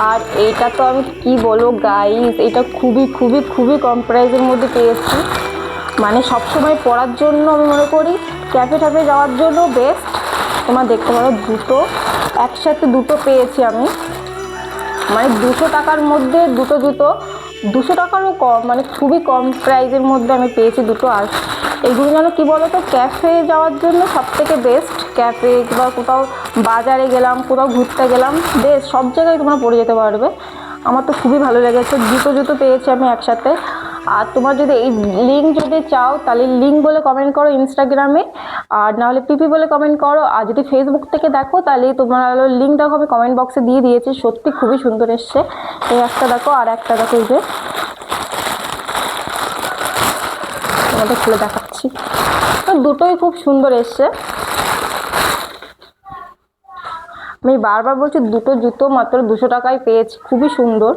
আর এইটা তো আমি কি বলবো গাইস, এটা খুবই খুবই খুবই কম প্রাইসের মধ্যে পেয়েছি। মানে সবসময় পরার জন্য আমি মনে করি ক্যাফে ট্যাফে যাওয়ার জন্য বেস্ট। তোমরা দেখতে পারো দুটো একসাথে দুটো পেয়েছি আমি, মানে 200 টাকার মধ্যে দুটো জুতো, 200 টাকারও কম, মানে খুবই কম প্রাইসের মধ্যে আমি পেয়েছি দুটো। আর এগুলো যেন কী বলো তো, ক্যাফে যাওয়ার জন্য সবথেকে বেস্ট। ক্যাফে বা কোথাও বাজারে গেলাম, কোথাও ঘুরতে গেলাম, বেশ সব জায়গায় তোমরা পরে যেতে পারবে। আমার তো খুবই ভালো লেগেছে, জুতো পেয়েছি আমি একসাথে। আর তোমরা যদি এই লিঙ্ক যদি চাও তাহলে লিঙ্ক বলে কমেন্ট করো ইনস্টাগ্রামে, আর নাহলে পিপি বলে কমেন্ট করো। আর যদি ফেসবুক থেকে দেখো তাহলে তোমরা লিঙ্ক দেখো, আমি কমেন্ট বক্সে দিয়ে দিয়েছি। সত্যি খুবই সুন্দর এসছে। এই একটা দেখো, আর একটা দেখো, এই যে তোমাদের খুলে দেখাচ্ছি। দুটোই খুব সুন্দর এসছে। আমি বারবার বলছি দুটো জুতো মাত্র 200 টাকায় পেয়েছি, খুবই সুন্দর।